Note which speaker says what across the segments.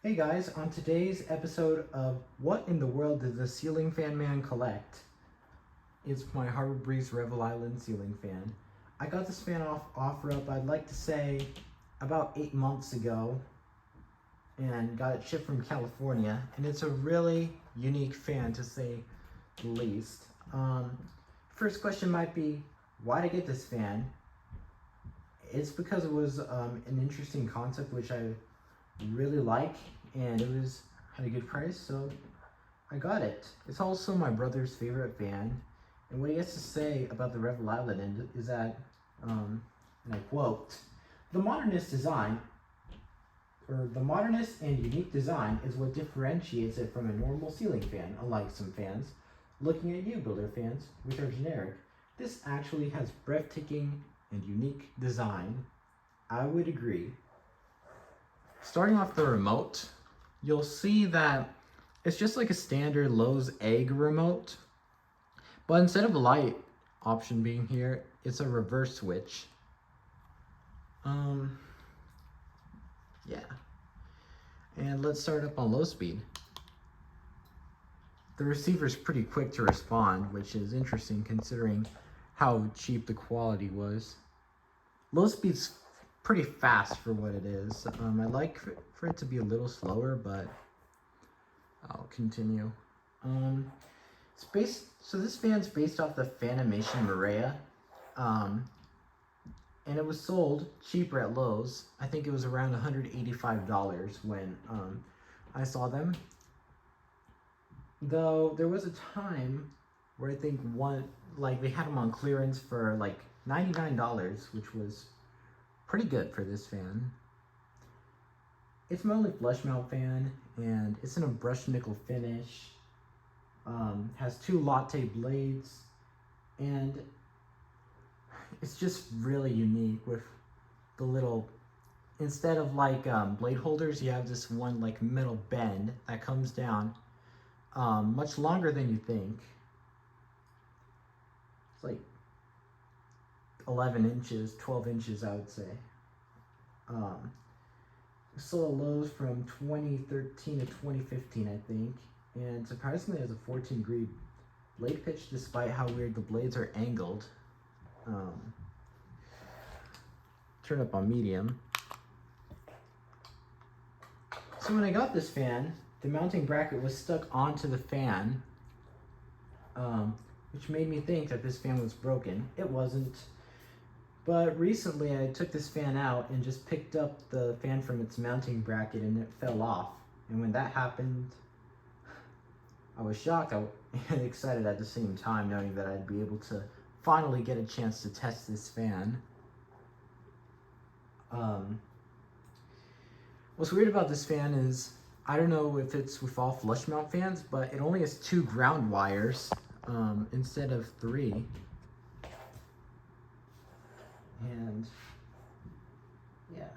Speaker 1: Hey guys, on today's episode of What in the World Does the Ceiling Fan Man Collect? It's my Harbor Breeze Revel Island ceiling fan. I got this fan off Offerup, I'd like to say, about 8 months ago, and got it shipped from California, and it's a really unique fan to say the least. First question might be, why did I get this fan? It's because it was an interesting concept which I really like, and it was at a good price, so I got it. It's also my brother's favorite fan, and what he has to say about the Revel Island is that, and I quote, the modernist and unique design is what differentiates it from a normal ceiling fan, unlike some fans. Looking at you, builder fans, which are generic, this actually has breathtaking and unique design. I would agree. Starting off the remote, you'll see that it's just like a standard Lowe's egg remote, but instead of a light option being here, it's a reverse switch. Yeah. And let's start up on low speed. The receiver's pretty quick to respond, which is interesting considering how cheap the quality was. Low speed's pretty fast for what it is. I'd like for it to be a little slower, but I'll continue. So this fan's based off the Fanimation Marea, and it was sold cheaper at Lowe's. I think it was around $185 when I saw them. Though there was a time where I think they had them on clearance for like $99, which was pretty good for this fan. It's my only flush mount fan, and it's in a brushed nickel finish. Has 2 latte blades, and it's just really unique with the little, instead of like blade holders, you have this one like metal bend that comes down much longer than you think. It's like 11 inches, 12 inches, I would say. Sold at Lowe's from 2013 to 2015, I think, and surprisingly it has a 14 degree blade pitch despite how weird the blades are angled. Turn up on medium. So when I got this fan, the mounting bracket was stuck onto the fan, which made me think that this fan was broken. It wasn't. But recently I took this fan out and just picked up the fan from its mounting bracket and it fell off. And when that happened, I was shocked and excited at the same time, knowing that I'd be able to finally get a chance to test this fan. What's weird about this fan is, I don't know if it's with all flush mount fans, but it only has 2 ground wires instead of 3. And yeah.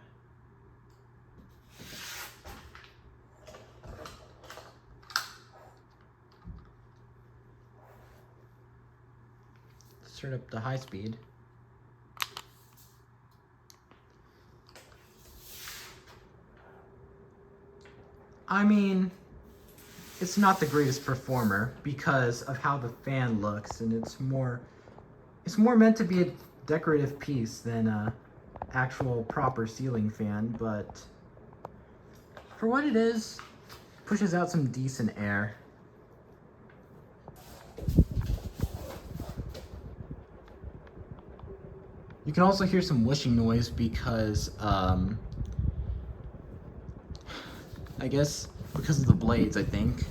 Speaker 1: Let's turn up the high speed. I mean, it's not the greatest performer because of how the fan looks, and it's more meant to be a decorative piece than a actual proper ceiling fan, but for what it is, pushes out some decent air. You can also hear some whooshing noise because I guess because of the blades, I think.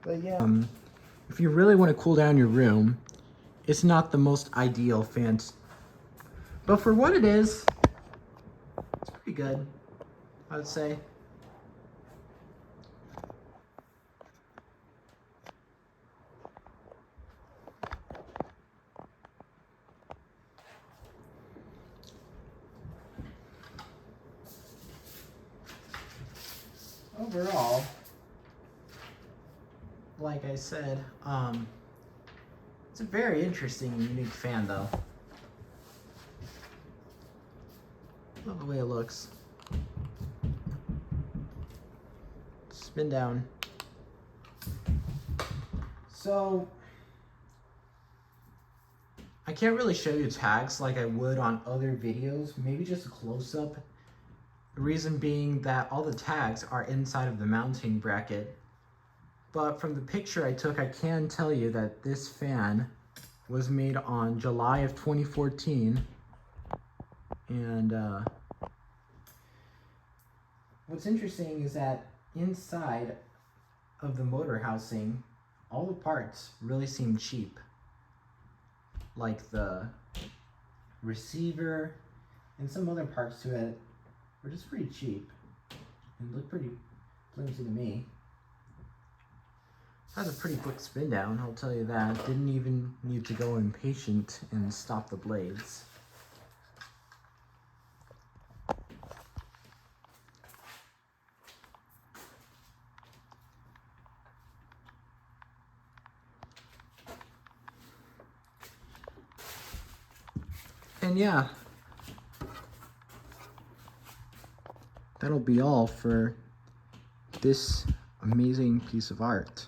Speaker 1: But yeah, if you really want to cool down your room, it's not the most ideal fan, but for what it is, it's pretty good, I would say. Overall, like I said, it's a very interesting and unique fan though. Love the way it looks. Spin down. So, I can't really show you tags like I would on other videos, maybe just a close-up. The reason being that all the tags are inside of the mounting bracket. But from the picture I took, I can tell you that this fan was made on July of 2014. And what's interesting is that inside of the motor housing, all the parts really seem cheap. Like the receiver and some other parts to it were just pretty cheap and look pretty flimsy to me. That was a pretty quick spin down, I'll tell you that. Didn't even need to go impatient and stop the blades. And yeah, that'll be all for this amazing piece of art.